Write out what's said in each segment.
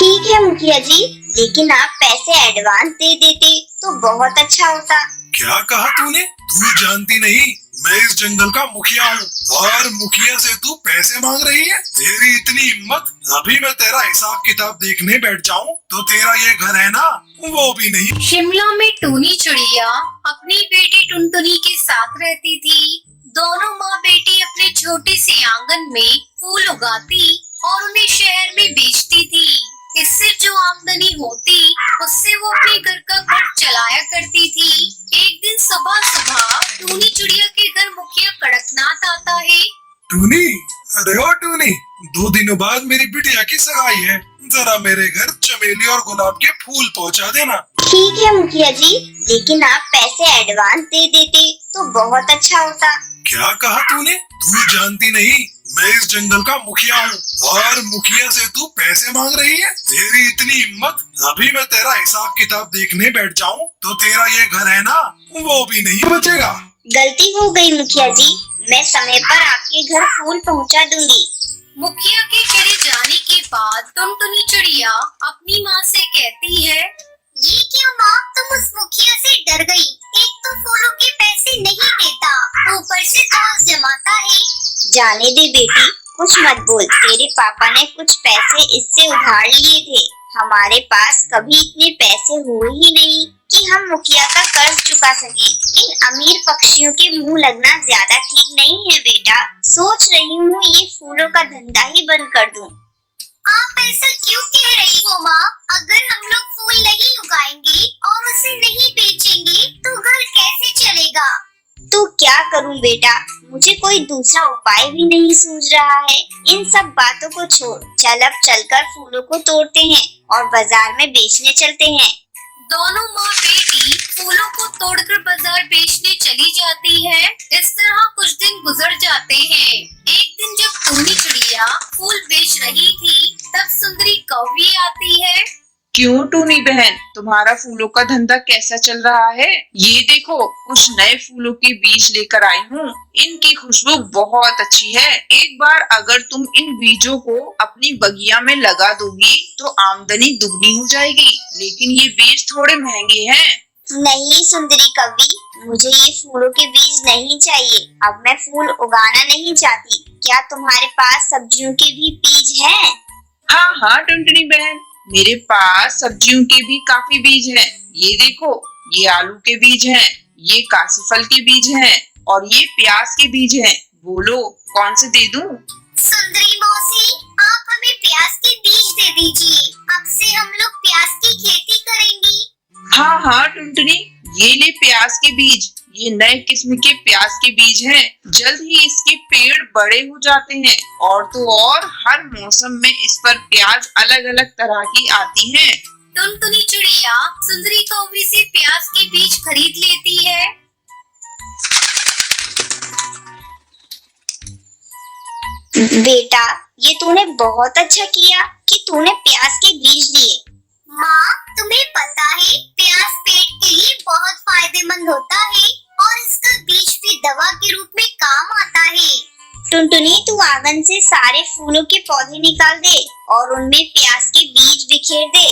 ठीक है मुखिया जी, लेकिन आप पैसे एडवांस दे देते तो बहुत अच्छा होता। क्या कहा तूने? तू जानती नहीं मैं इस जंगल का मुखिया हूँ और मुखिया से तू पैसे मांग रही है? तेरी इतनी हिम्मत! अभी मैं तेरा हिसाब किताब देखने बैठ जाऊँ तो तेरा ये घर है ना, वो भी नहीं। शिमला में टूनी चिड़िया अपनी बेटी टुनटुनी के साथ रहती थी। दोनों माँ बेटी अपने छोटे से आंगन में फूल उगाती और उन्हें शहर में बेचती थी। इससे जो आमदनी होती उससे वो अपने घर का खर्च चलाया करती थी। एक दिन सुबह सुबह टूनी चिड़िया के घर मुखिया कड़कनाथ आता है। टूनी, अरे ओ टूनी, 2 दिनों बाद मेरी बिटिया की सगाई है, जरा मेरे घर चमेली और गुलाब के फूल पहुंचा देना। ठीक है मुखिया जी, लेकिन आप पैसे एडवांस दे देते तो बहुत अच्छा होता। क्या कहा तूने? तू जानती नहीं मैं इस जंगल का मुखिया हूँ और मुखिया से तू पैसे मांग रही है? तेरी इतनी हिम्मत! अभी मैं तेरा हिसाब किताब देखने बैठ जाऊँ तो तेरा ये घर है ना, वो भी नहीं बचेगा। गलती हो गई मुखिया जी, मैं समय पर आपके घर फूल पहुंचा दूंगी। मुखिया के चले जाने के बाद टुनटुनी चिड़िया अपनी माँ से कहती है, ये क्यों माँ, तुम उस मुखिया से डर गई? एक तो फूलों के पैसे नहीं देता, ऊपर से घास जमाता है। जाने दे बेटी, कुछ मत बोल। तेरे पापा ने कुछ पैसे इससे उधार लिए थे। हमारे पास कभी इतने पैसे हुए ही नहीं कि हम मुखिया का कर्ज चुका सके। इन अमीर पक्षियों के मुंह लगना ज्यादा ठीक नहीं है बेटा। सोच रही हूँ ये फूलों का धंधा ही बंद कर दूं। आप ऐसा क्यों कह रही हो माँ? अगर हम लोग फूल नहीं उगाएंगे और उसे नहीं बेचेंगे तो घर कैसे चलेगा? तो क्या करूं बेटा, मुझे कोई दूसरा उपाय भी नहीं सूझ रहा है। इन सब बातों को छोड़, चल अब चलकर फूलों को तोड़ते हैं और बाजार में बेचने चलते हैं। दोनों माँ बेटी फूलों को तोड़कर बाजार बेचने चली जाती है। इस तरह कुछ दिन गुजर जाते हैं। एक दिन जब टूनी चिड़िया फूल बेच रही थी तब सुंदरी कौवी आती है। क्यों टूनी बहन, तुम्हारा फूलों का धंधा कैसा चल रहा है? ये देखो, कुछ नए फूलों के बीज लेकर आई हूँ। इनकी खुशबू बहुत अच्छी है। एक बार अगर तुम इन बीजों को अपनी बगिया में लगा दोगी तो आमदनी दुगनी हो जाएगी। लेकिन ये बीज थोड़े महंगे हैं। नहीं सुंदरी कवि, मुझे ये फूलों के बीज नहीं चाहिए। अब मैं फूल उगाना नहीं चाहती। क्या तुम्हारे पास सब्जियों के भी बीज हैं? हाँ टुनटुनी बहन, मेरे पास सब्जियों के भी काफी बीज हैं। ये देखो, ये आलू के बीज हैं, ये कासीफल के बीज हैं और ये प्याज के बीज हैं। बोलो कौन से दे दूं? सुंदरी मौसी, आप हमें प्याज के बीज दे दीजिए। अब से हम लोग प्याज की खेती करेंगे। हाँ टुनटुनी, ये ले प्याज के बीज। ये नए किस्म के प्याज के बीज हैं। जल्द ही इसके पेड़ बड़े हो जाते हैं और तो और हर मौसम में इस पर प्याज अलग अलग तरह की आती हैं। टुनटुनी चिड़िया सुंदरी कौवी से प्याज के बीज खरीद लेती है। बेटा, ये तूने बहुत अच्छा किया कि तूने प्याज के बीज लिए। माँ, तुम्हें पता है प्याज पेट के लिए बहुत फायदेमंद होता है और इसका बीज भी दवा के रूप में काम आता है। टुनटुनी, तू आंगन से सारे फूलों के पौधे निकाल दे और उनमें प्याज के बीज बिखेर दे।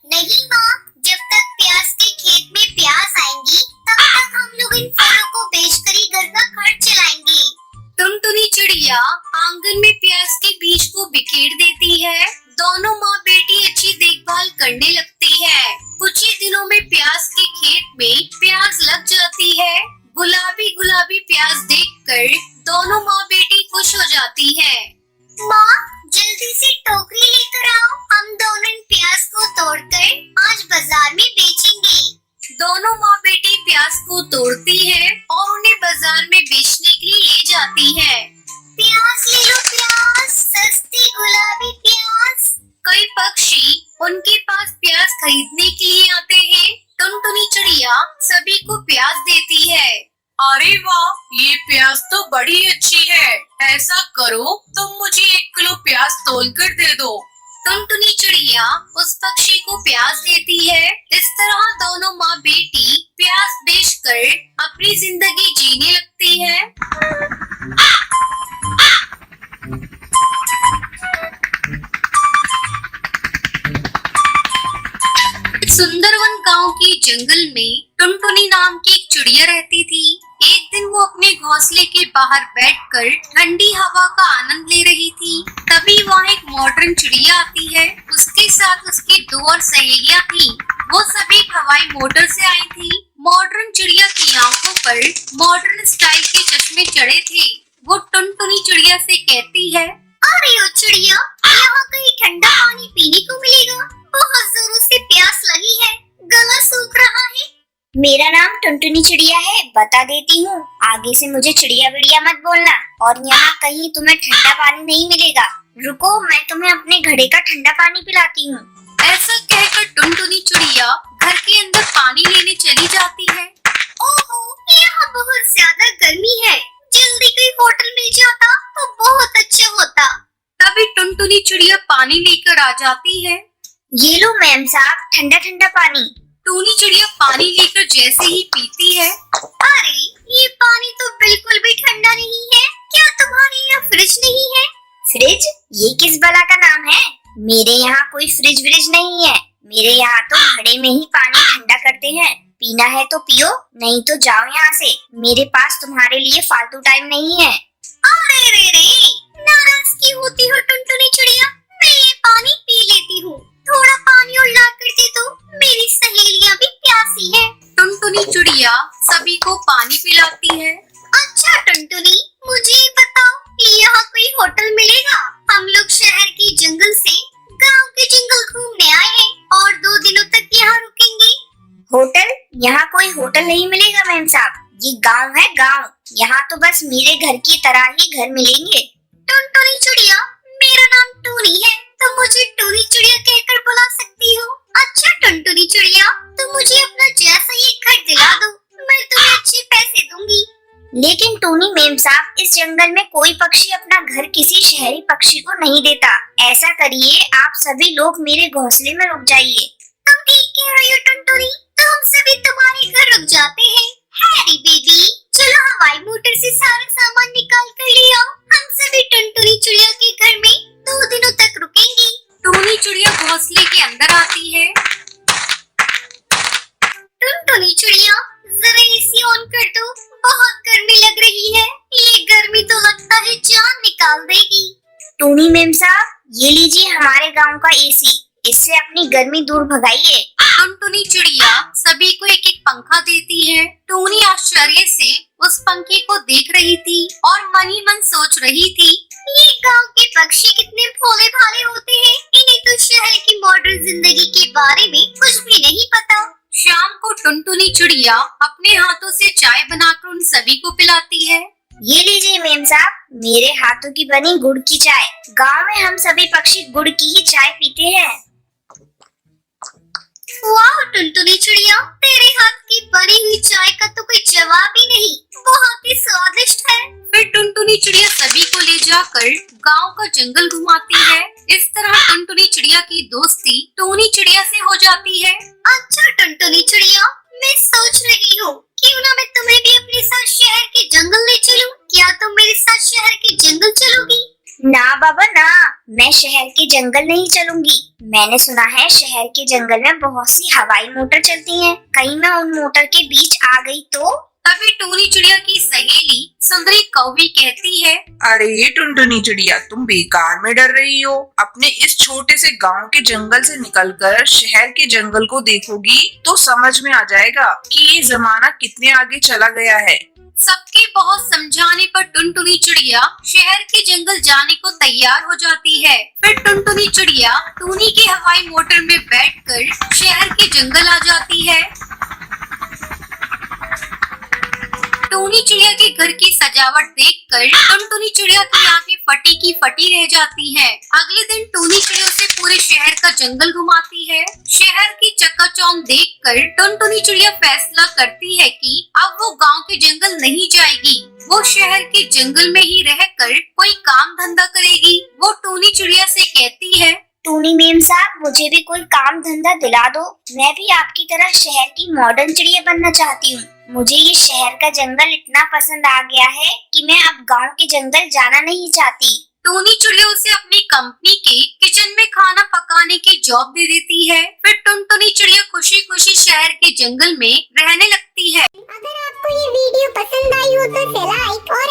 नहीं माँ, जब तक प्याज के खेत में प्याज आएंगी तब तक हम लोग इन फूलों को बेचकर ही घर का खर्च चलाएंगे। टुनटुनी चिड़िया आंगन में प्याज के बीज को बिखेर देती है। दोनों माँ बेटी अच्छी देखभाल करने लगती है। कुछ ही दिनों में प्याज के खेत में प्याज लग जाती है। गुलाबी गुलाबी प्याज देखकर दोनों माँ बेटी खुश हो जाती है। माँ, जल्दी से टोकरी लेकर आओ। हम दोनों इन प्याज को तोड़कर आज बाजार में बेचेंगे। दोनों माँ बेटी प्याज को तोड़ती है और उन्हें बाजार में बेचने के लिए ले जाती है। प्याज ले लो प्याज, सस्ती गुलाबी प्याज। कई पक्षी उनके पास प्याज खरीदने के लिए आते हैं। टुनटुनी चिड़िया सभी को प्याज देती है। अरे वाह, ये प्याज तो बड़ी अच्छी है। ऐसा करो, तुम मुझे 1 किलो प्याज तोल कर दे दो। टुनटुनी चिड़िया उस पक्षी को प्याज देती है। इस तरह दोनों माँ बेटी प्याज बेचकर अपनी जिंदगी जीने लगती है। सुंदरवन गांव के जंगल में टुनटुनी नाम की एक चिड़िया रहती थी। एक दिन वो अपने घोंसले के बाहर बैठकर ठंडी हवा का आनंद ले रही थी। तभी वहाँ एक मॉडर्न चिड़िया आती है। उसके साथ उसकी 2 और सहेलियां थी। वो सभी हवाई मोटर से आई थी। मॉडर्न चिड़िया की आंखों पर मॉडर्न स्टाइल के चश्मे चढ़े थे। वो टुनटुनी चिड़िया से कहती है, अरे ओ चिड़िया, यहाँ कहीं ठंडा पानी पीने को मिलेगा? बहुत जोरों से प्यास लगी है, गला सूख रहा है। मेरा नाम टुनटुनी चिड़िया है, बता देती हूँ। आगे से मुझे चिड़िया विड़िया मत बोलना, और यहाँ कहीं तुम्हें ठंडा पानी नहीं मिलेगा। रुको, मैं तुम्हें अपने घड़े का ठंडा पानी पिलाती हूँ। ऐसा कहकर टुनटुनी चिड़िया घर के अंदर पानी लेने चली जाती है। ओहो, यहाँ बहुत ज्यादा गर्मी है, जल्दी कोई होटल मिल जाता तो बहुत अच्छा होता। तभी टुनटुनी चिड़िया पानी लेकर आ जाती है। ये लो मैम साहब, ठंडा ठंडा पानी। टूनी चिड़िया पानी लेकर जैसे ही पीती है, अरे ये पानी तो बिल्कुल भी ठंडा नहीं है। क्या तुम्हारे यहाँ फ्रिज नहीं है? फ्रिज? ये किस बला का नाम है? मेरे यहाँ कोई फ्रिज व्रिज नहीं है। मेरे यहाँ तो घड़े में ही पानी ठंडा करते हैं। पीना है तो पियो, नहीं तो जाओ यहाँ से। मेरे पास तुम्हारे लिए फालतू टाइम नहीं है। अरे रे रे, नाराज क्यों होती हो टुनटुनी चिड़िया? मैं ये पानी पी लेती हूँ। थोड़ा पानी और ला कर दे दो, मेरी सहेलियाँ भी प्यासी है। टुनटुनी चिड़िया सभी को पानी पिलाती है। अच्छा टुनटुनी, मुझे ये बताओ कि यहाँ कोई होटल मिलेगा? हम लोग शहर के जंगल से गांव के जंगल घूमने आए हैं और 2 दिनों तक यहाँ रुकेंगे। होटल? यहाँ कोई होटल नहीं मिलेगा मैम साहब। ये गांव है, गांव। यहाँ तो बस मेरे घर की तरह ही घर मिलेंगे। टुनटुनी चिड़िया, मेरा नाम टूनी है, तो मुझे टूनी चिड़िया कहकर बुला सकती हो। अच्छा टुनटुनी चिड़िया, तुम मुझे अपना जैसा ही घर दिला दो, मैं तुम्हें अच्छे पैसे दूंगी। लेकिन टूनी मेम साहब, इस जंगल में कोई पक्षी अपना घर किसी शहरी पक्षी को नहीं देता। ऐसा करिए, आप सभी लोग मेरे घोंसले में रुक जाइए। तुम ठीक कह रही हो टुनटुनी, तो हम सभी तुम्हारे घर रुक जाते हैं। हैरी बेबी, चलो हवाई मोटर से सारा सामान निकाल कर ले आओ। हम सभी टुनटुनी चिड़िया के घर में 2 दिनों तक रुकेंगे। टूनी चिड़िया घोंसले के अंदर आती है। टुनटुनी चिड़िया, जरा एसी ऑन कर दो, बहुत गर्मी लग रही है। ये गर्मी तो लगता है जान निकाल देगी। टूनी मेम साहब, ये लीजिए हमारे गांव का एसी, इससे अपनी गर्मी दूर भगाइए। टुनटुनी चिड़िया सभी को एक एक पंखा देती है। टूनी आश्चर्य से उस पंखे को देख रही थी और मन ही मन सोच रही थी, ये गांव के पक्षी कितने भोले भाले होते हैं। इन्हें तो शहर की मॉडर्न जिंदगी के बारे में कुछ भी नहीं पता। शाम को टुनटुनी चिड़िया अपने हाथों से चाय बनाकर उन सभी को पिलाती है। ये लीजिए मेम साहब, मेरे हाथों की बनी गुड़ की चाय। गांव में हम सभी पक्षी गुड़ की ही चाय पीते हैं। वाह टुनटुनी चिड़िया, तेरे हाथ की बनी हुई चाय का तो कोई जवाब ही नहीं, बहुत ही स्वादिष्ट है। फिर टुनटुनी चिड़िया सभी को ले जाकर गांव का जंगल घुमाती है। इस तरह टुनटुनी चिड़िया की दोस्ती टूनी चिड़िया से हो जाती है। अच्छा टुनटुनी चिड़िया, मैं सोच रही हूँ क्यों ना मैं तुम्हें भी अपने साथ शहर के जंगल ले चलूं। क्या तुम मेरे साथ शहर के जंगल चलोगी? ना बाबा ना, मैं शहर के जंगल नहीं चलूंगी। मैंने सुना है शहर के जंगल में बहुत सी हवाई मोटर चलती हैं। कहीं मैं उन मोटर के बीच आ गई तो? तभी टूनी चिड़िया की सहेली सुंदरी कौवी कहती है, अरे टुनटुनी चिड़िया, तुम बेकार में डर रही हो। अपने इस छोटे से गांव के जंगल से निकलकर शहर के जंगल को देखोगी तो समझ में आ जाएगा कि ये जमाना कितने आगे चला गया है। सबके बहुत समझाने पर टुनटुनी चिड़िया शहर के जंगल जाने को तैयार हो जाती है। फिर टुनटुनी चिड़िया टूनी के हवाई मोटर में बैठकर शहर के जंगल आ जाती है। टूनी चिड़िया के घर की सजावट देखकर टुनटुनी चिड़िया की आंखें फटी की फटी रह जाती हैं। अगले दिन टूनी चिड़िया से पूरे शहर का जंगल घुमाती है। शहर की चकाचौंध देखकर टुनटुनी चिड़िया फैसला करती है कि अब वो गांव के जंगल नहीं जाएगी, वो शहर के जंगल में ही रहकर कोई काम धंधा करेगी। वो टूनी चिड़िया से कहती है, टूनी मेम साहब, मुझे भी कोई काम धंधा दिला दो। मैं भी आपकी तरह शहर की मॉडर्न चिड़िया बनना चाहती हूँ। मुझे ये शहर का जंगल इतना पसंद आ गया है कि मैं अब गांव के जंगल जाना नहीं चाहती। टूनी चिड़िया उसे अपनी कंपनी के किचन में खाना पकाने की जॉब दे देती है। फिर टुनटुनी चिड़िया खुशी खुशी शहर के जंगल में रहने लगती है। अगर आपको ये वीडियो पसंद आई हो तो इसे लाइक और